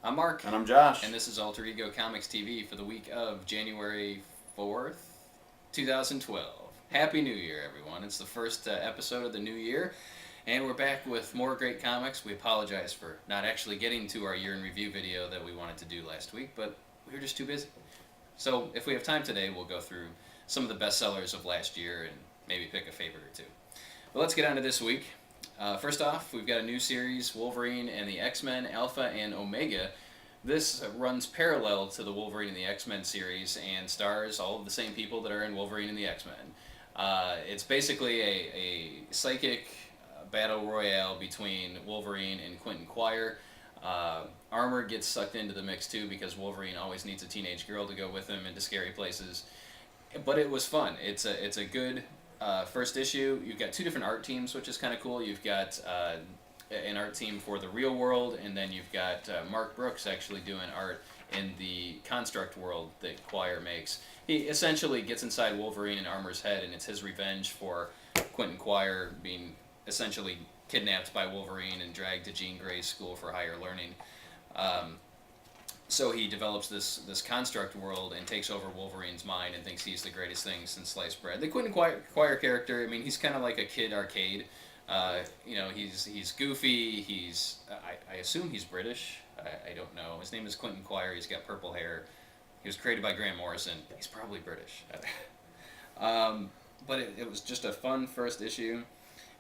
I'm Mark. And I'm Josh. And this is Alter Ego Comics TV for the week of January 4th, 2012. Happy New Year, everyone. It's the first episode of the new year, and we're back with more great comics. We apologize for not actually getting to our year in review video that we wanted to do last week, but we were just too busy. So if we have time today, we'll go through some of the bestsellers of last year and maybe pick a favorite or two. But let's get on to this week. First off, we've got a new series, Wolverine and the X-Men, Alpha and Omega. This runs parallel to the Wolverine and the X-Men series and stars all of the same people that are in Wolverine and the X-Men. It's basically a psychic battle royale between Wolverine and Quentin Quire. Armor gets sucked into the mix too because Wolverine always needs a teenage girl to go with him into scary places. But it was fun. It's a good first issue. You've got two different art teams, which is kind of cool. You've got an art team for the real world, and then you've got Mark Brooks actually doing art in the construct world that Quire makes. He essentially gets inside Wolverine and Armor's head, and it's his revenge for Quentin Quire being essentially kidnapped by Wolverine and dragged to Jean Grey's school for higher learning. So he develops this construct world and takes over Wolverine's mind and thinks he's the greatest thing since sliced bread. The Quentin Quire character, I mean, he's kind of like a kid arcade. He's goofy. I assume he's British. I don't know. His name is Quentin Quire. He's got purple hair. He was created by Grant Morrison. He's probably British. But it was just a fun first issue.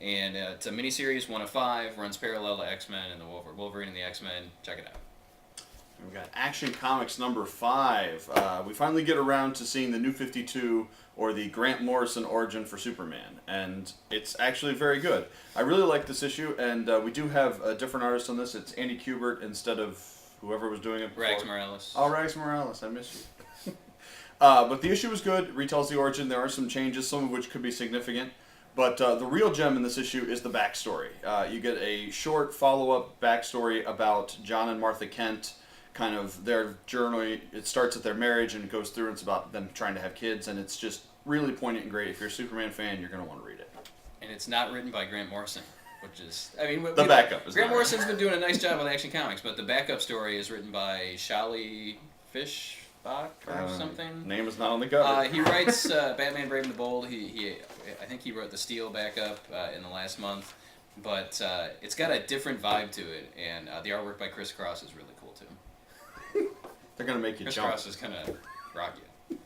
And it's a miniseries, 1 of 5, runs parallel to X-Men and the Wolverine and the X-Men. Check it out. We've got Action Comics number 5. We finally get around to seeing the New 52, or the Grant Morrison origin for Superman, and it's actually very good. I really like this issue, and we do have a different artist on this. It's Andy Kubert instead of whoever was doing it before. Rags Morales. Oh, Rags Morales, I miss you. But the issue was good. It retells the origin. There are some changes, some of which could be significant. But the real gem in this issue is the backstory. You get a short follow-up backstory about John and Martha Kent, kind of their journey. It starts at their marriage and it goes through, and it's about them trying to have kids, and it's just really poignant and great. If you're a Superman fan, you're going to want to read it. And it's not written by Grant Morrison, which is, I mean... The backup is Grant not Morrison's been doing a nice job with Action Comics, but the backup story is written by Shali Fishbach or something. Name is not on the cover. He writes Batman Brave and the Bold. I think he wrote the Steel backup in the last month, but it's got a different vibe to it, and the artwork by Chris Cross is really cool too. They're going to make you Chris jump. Cross is going to rock you.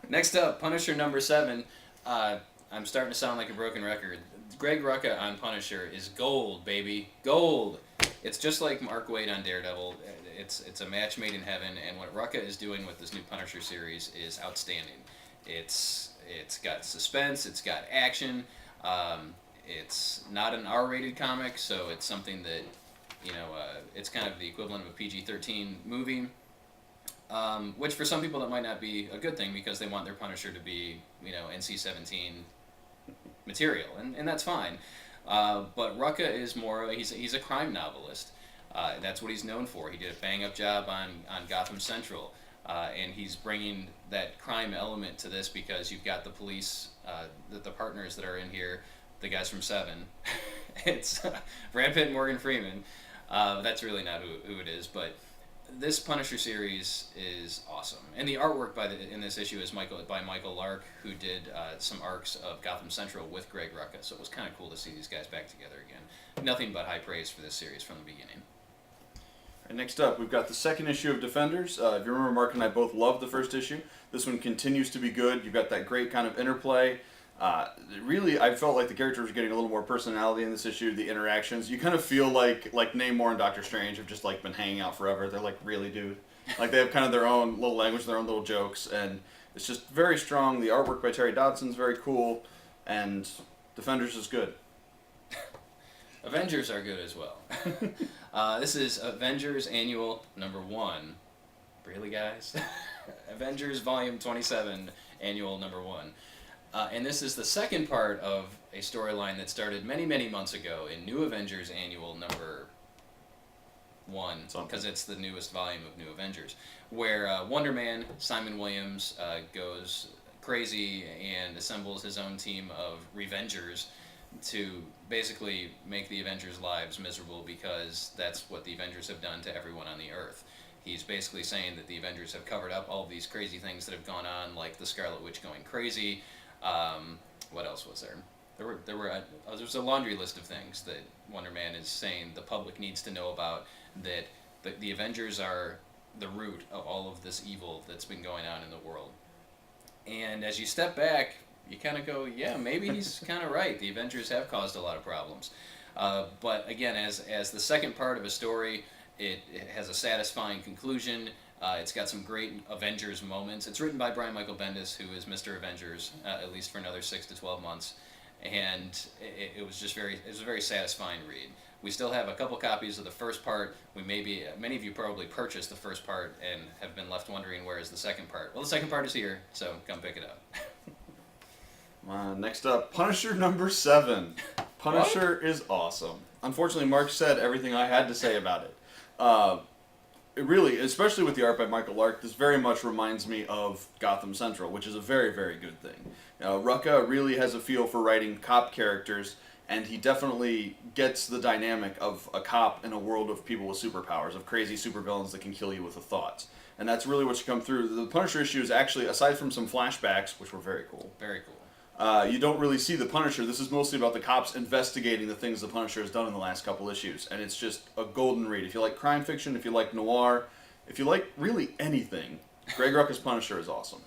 Next up, Punisher number 7. I'm starting to sound like a broken record. Greg Rucka on Punisher is gold, baby. Gold! It's just like Mark Waid on Daredevil. It's a match made in heaven, and what Rucka is doing with this new Punisher series is outstanding. It's got suspense, it's got action. It's not an R-rated comic, so it's something that, it's kind of the equivalent of a PG-13 movie. Which for some people that might not be a good thing because they want their Punisher to be, NC-17 material, and that's fine. But Rucka is more, he's a crime novelist. That's what he's known for. He did a bang-up job on Gotham Central, and he's bringing that crime element to this because you've got the police, the partners that are in here, the guys from Seven. It's Brad Pitt and Morgan Freeman. That's really not who it is, but this Punisher series is awesome, and the artwork in this issue is by Michael Lark, who did some arcs of Gotham Central with Greg Rucka. So it was kind of cool to see these guys back together again. Nothing but high praise for this series from the beginning. And next up, we've got the second issue of Defenders. If you remember, Mark and I both loved the first issue. This one continues to be good. You've got that great kind of interplay. Really, I felt like the characters were getting a little more personality in this issue. The interactions, you kind of feel like Namor and Doctor Strange have just been hanging out forever. They're like, really, dude? They have kind of their own little language, their own little jokes, and it's just very strong. The artwork by Terry Dodson's very cool, and Defenders is good. Avengers are good as well. This is Avengers Annual number 1. Really, guys? Avengers Volume 27, Annual number 1. And this is the second part of a storyline that started many, many months ago in New Avengers Annual number 1, because it's the newest volume of New Avengers, where Wonder Man, Simon Williams, goes crazy and assembles his own team of Revengers to basically make the Avengers' lives miserable because that's what the Avengers have done to everyone on the Earth. He's basically saying that the Avengers have covered up all of these crazy things that have gone on, like the Scarlet Witch going crazy. What else was there? There was a laundry list of things that Wonder Man is saying the public needs to know about, that the Avengers are the root of all of this evil that's been going on in the world. And as you step back, you kind of go, yeah, maybe he's kind of right. The Avengers have caused a lot of problems. But again, as the second part of a story, it has a satisfying conclusion. It's got some great Avengers moments. It's written by Brian Michael Bendis, who is Mr. Avengers, at least for another 6 to 12 months. And it was a very satisfying read. We still have a couple copies of the first part. Many of you probably purchased the first part and have been left wondering where is the second part. Well, the second part is here, so come pick it up. Next up, Punisher number 7. Punisher is awesome. Unfortunately, Mark said everything I had to say about it. It really, especially with the art by Michael Lark, this very much reminds me of Gotham Central, which is a very, very good thing. Rucka really has a feel for writing cop characters, and he definitely gets the dynamic of a cop in a world of people with superpowers, of crazy supervillains that can kill you with a thought. And that's really what should come through. The Punisher issue is actually, aside from some flashbacks, which were very cool. Very cool. You don't really see the Punisher. This is mostly about the cops investigating the things the Punisher has done in the last couple issues. And it's just a golden read. If you like crime fiction, if you like noir, if you like really anything, Greg Rucka's Punisher is awesome.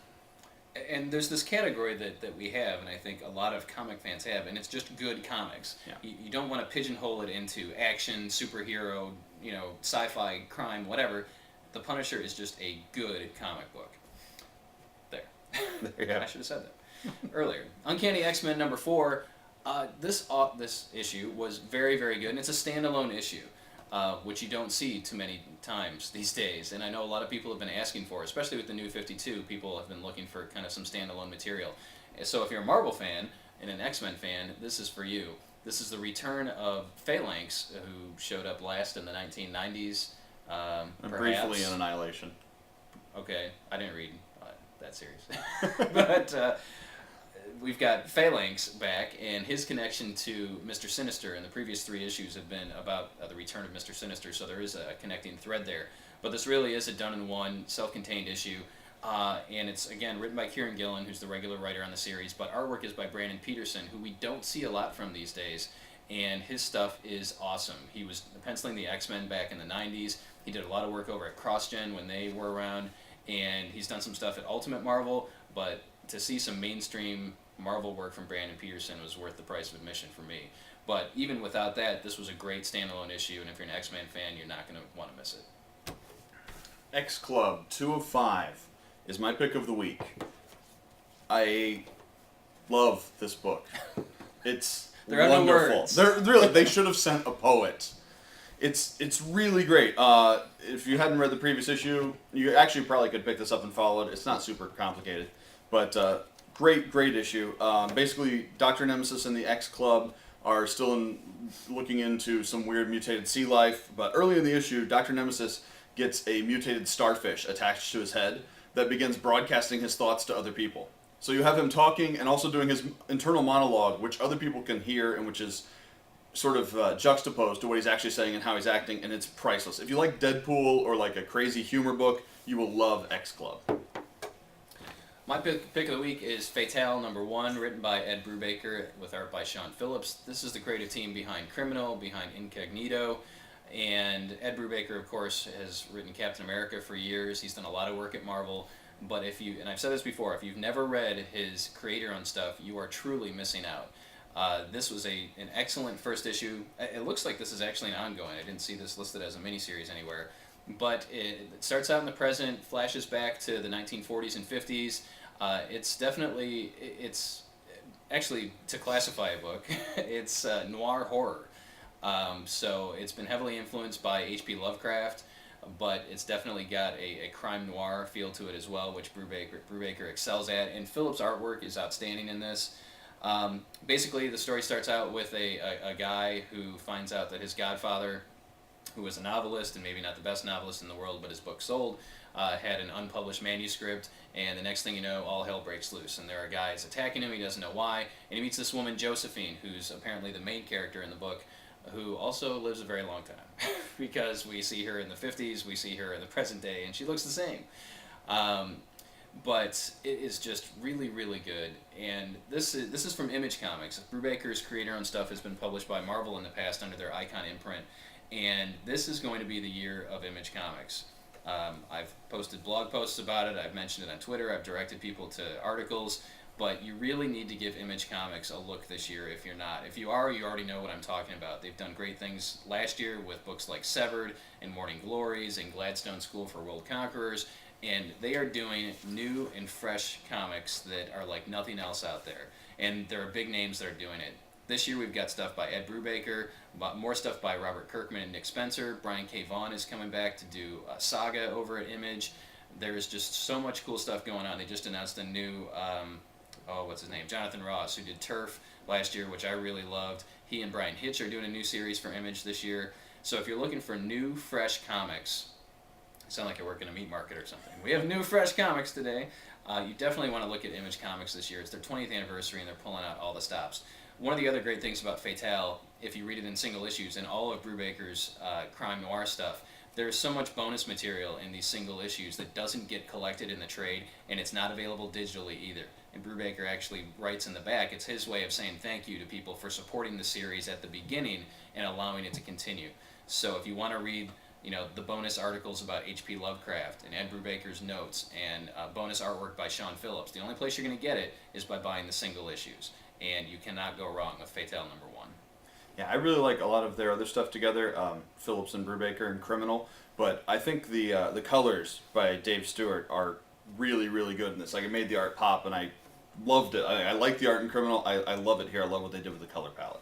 And there's this category that we have, and I think a lot of comic fans have, and it's just good comics. Yeah. You don't want to pigeonhole it into action, superhero, sci-fi, crime, whatever. The Punisher is just a good comic book. There. There you have it. I should have said that earlier. Uncanny X-Men number 4. This issue was very, very good, and it's a standalone issue, which you don't see too many times these days. And I know a lot of people have been asking for, especially with the new 52, people have been looking for kind of some standalone material. So if you're a Marvel fan and an X-Men fan, this is for you. This is the return of Phalanx, who showed up last in the 1990s. And briefly in Annihilation. Okay, I didn't read that series. But we've got Phalanx back, and his connection to Mr. Sinister in the previous 3 issues have been about the return of Mr. Sinister, so there is a connecting thread there. But this really is a done-in-one, self-contained issue, and it's, again, written by Kieran Gillen, who's the regular writer on the series, but artwork is by Brandon Peterson, who we don't see a lot from these days, and his stuff is awesome. He was penciling the X-Men back in the 90s. He did a lot of work over at CrossGen when they were around, and he's done some stuff at Ultimate Marvel, but to see some mainstream Marvel work from Brandon Peterson was worth the price of admission for me. But even without that, this was a great standalone issue, and if you're an X-Men fan, you're not going to want to miss it. X Club 2 of 5 is my pick of the week. I love this book. It's There are no wonderful. words. They should have sent a poet. It's really great. If you hadn't read the previous issue, you actually probably could pick this up and follow it. It's not super complicated, but great issue. Basically, Dr. Nemesis and the X Club are still looking into some weird mutated sea life, but early in the issue, Dr. Nemesis gets a mutated starfish attached to his head that begins broadcasting his thoughts to other people. So you have him talking and also doing his internal monologue, which other people can hear and which is sort of juxtaposed to what he's actually saying and how he's acting, and it's priceless. If you like Deadpool or like a crazy humor book, you will love X Club. My pick of the week is Fatale number 1, written by Ed Brubaker with art by Sean Phillips. This is the creative team behind Criminal, behind Incognito, and Ed Brubaker, of course, has written Captain America for years. He's done a lot of work at Marvel, but and I've said this before, if you've never read his creator-owned stuff, you are truly missing out. This was an excellent first issue. It looks like this is actually an ongoing. I didn't see this listed as a miniseries anywhere. But it starts out in the present, flashes back to the 1940s and 50s. It's actually, to classify a book, it's noir horror. So it's been heavily influenced by H.P. Lovecraft, but it's definitely got a crime noir feel to it as well, which Brubaker excels at. And Phillips' artwork is outstanding in this. Basically, the story starts out with a guy who finds out that his godfather who was a novelist and maybe not the best novelist in the world, but his book sold, had an unpublished manuscript, and the next thing you know, all hell breaks loose, and there are guys attacking him. He doesn't know why, and he meets this woman, Josephine, who's apparently the main character in the book, who also lives a very long time because we see her in the 50s, we see her in the present day, and she looks the same. But it is just really, really good, and this is from Image Comics. Brubaker's creator-owned stuff has been published by Marvel in the past under their Icon imprint, and this is going to be the year of Image Comics. I've posted blog posts about it, I've mentioned it on Twitter, I've directed people to articles, but you really need to give Image Comics a look this year if you're not. If you are, you already know what I'm talking about. They've done great things last year with books like Severed and Morning Glories and Gladstone School for World Conquerors, and they are doing new and fresh comics that are like nothing else out there. And there are big names that are doing it. This year we've got stuff by Ed Brubaker, more stuff by Robert Kirkman and Nick Spencer. Brian K. Vaughan is coming back to do a Saga over at Image. There's just so much cool stuff going on. They just announced a new, what's his name? Jonathan Ross, who did Turf last year, which I really loved. He and Brian Hitch are doing a new series for Image this year. So if you're looking for new, fresh comics, I sound like I work in a meat market or something. We have new, fresh comics today. You definitely want to look at Image Comics this year. It's their 20th anniversary, and they're pulling out all the stops. One of the other great things about Fatale, if you read it in single issues, and all of Brubaker's crime noir stuff, there's so much bonus material in these single issues that doesn't get collected in the trade, and it's not available digitally either. And Brubaker actually writes in the back, it's his way of saying thank you to people for supporting the series at the beginning and allowing it to continue. So if you want to read the bonus articles about H.P. Lovecraft and Ed Brubaker's notes and bonus artwork by Sean Phillips, the only place you're going to get it is by buying the single issues. And you cannot go wrong with Fatale #1. Yeah, I really like a lot of their other stuff together, Phillips and Brubaker and Criminal, but I think the colors by Dave Stewart are really, really good in this. Like, it made the art pop, and I loved it. I like the art in Criminal. I love it here. I love what they did with the color palette.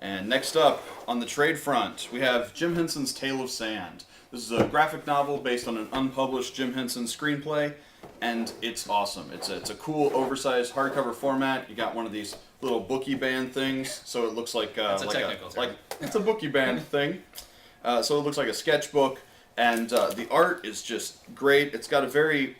And next up, on the trade front, we have Jim Henson's Tale of Sand. This is a graphic novel based on an unpublished Jim Henson screenplay, and it's awesome. It's a cool, oversized hardcover format. You got one of these little bookie band things, so it looks like That's a technical term. It's a bookie band thing. So it looks like a sketchbook, and the art is just great. It's got a very,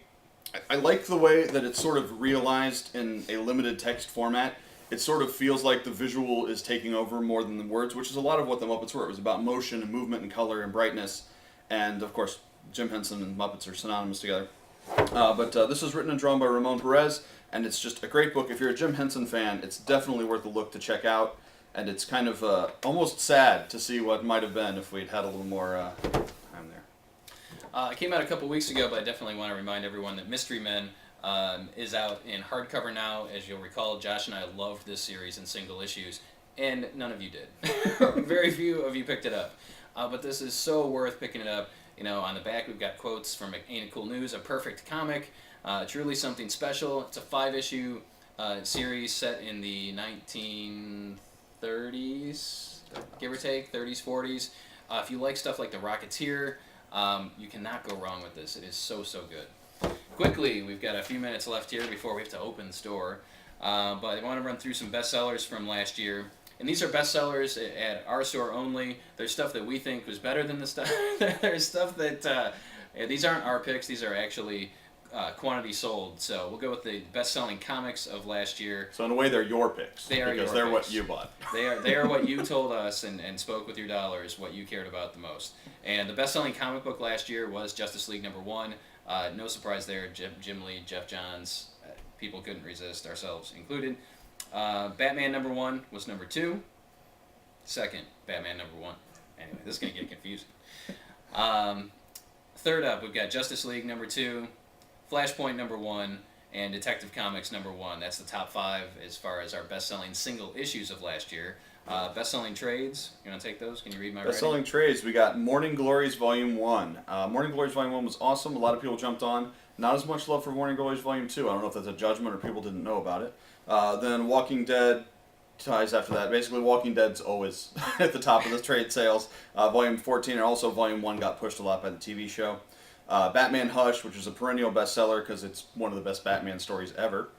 I like the way that it's sort of realized in a limited text format. It sort of feels like the visual is taking over more than the words, which is a lot of what the Muppets were. It was about motion and movement and color and brightness, and of course, Jim Henson and Muppets are synonymous together. But this is written and drawn by Ramon Perez, and it's just a great book. If you're a Jim Henson fan, it's definitely worth a look to check out, and it's kind of almost sad to see what might have been if we'd had a little more time there. It came out a couple weeks ago, but I definitely want to remind everyone that Mystery Men is out in hardcover now. As you'll recall, Josh and I loved this series in single issues, and none of you did. Very few of you picked it up. But this is so worth picking it up. On the back we've got quotes from Ain't It Cool News, a perfect comic, truly something special. It's a 5-issue series set in the 1930s, give or take, 30s, 40s. If you like stuff like The Rocketeer, you cannot go wrong with this. It is so, so good. Quickly, we've got a few minutes left here before we have to open the store, but I want to run through some bestsellers from last year. And these are bestsellers at our store only. There's stuff that we think was better than the stuff. There's stuff that these aren't our picks. These are actually quantity sold. So we'll go with the best-selling comics of last year. So in a way, they're your picks. They are because your they're picks. what you bought. They are what you told us and spoke with your dollars, what you cared about the most. And the best-selling comic book last year was Justice League #1. No surprise there. Jim Lee, Jeff Johns. People couldn't resist, ourselves included. Batman #1 was #2. Second, Batman #1. Anyway, this is going to get confusing. Third up, we've got Justice League #2, Flashpoint #1, and Detective Comics #1. That's the top 5 as far as our best-selling single issues of last year. Best-selling trades, you want to take those? Can you read my writing? Best-selling trades, we got Morning Glories Volume 1. Morning Glories Volume 1 was awesome. A lot of people jumped on. Not as much love for Morning Glories Volume 2. I don't know if that's a judgment or people didn't know about it. Then Walking Dead ties after that. Basically, Walking Dead's always at the top of the trade sales. Volume 14 and also Volume 1 got pushed a lot by the TV show. Batman Hush, which is a perennial bestseller because it's one of the best Batman stories ever.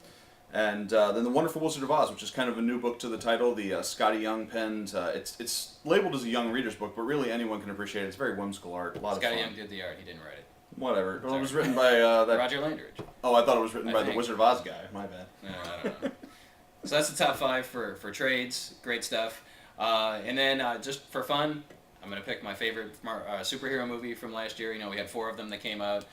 And then The Wonderful Wizard of Oz, which is kind of a new book to the title. The Scotty Young penned. It's labeled as a young reader's book, but really anyone can appreciate it. It's very whimsical art, a lot Scotty of fun. Young did the art. He didn't write it. Whatever. Well, Sorry. it was written by that. Roger Landridge. Oh, I thought it was written by think. the Wizard of Oz guy. My bad. No, I don't know. So that's the top 5 for trades. Great stuff. And then just for fun, I'm going to pick my favorite superhero movie from last year. You know, we had 4 of them that came out.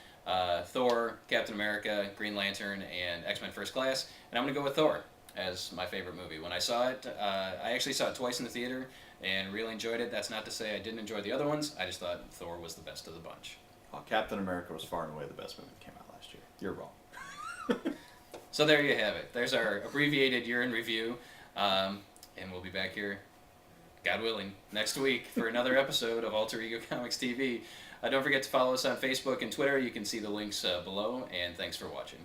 Thor, Captain America, Green Lantern, and X-Men First Class. And I'm going to go with Thor as my favorite movie. When I saw it, I actually saw it twice in the theater and really enjoyed it. That's not to say I didn't enjoy the other ones. I just thought Thor was the best of the bunch. Oh, Captain America was far and away the best movie that came out last year. You're wrong. So there you have it. There's our abbreviated year in review. And we'll be back here, God willing, next week for another episode of Alter Ego Comics TV. Don't forget to follow us on Facebook and Twitter. You can see the links below. And thanks for watching.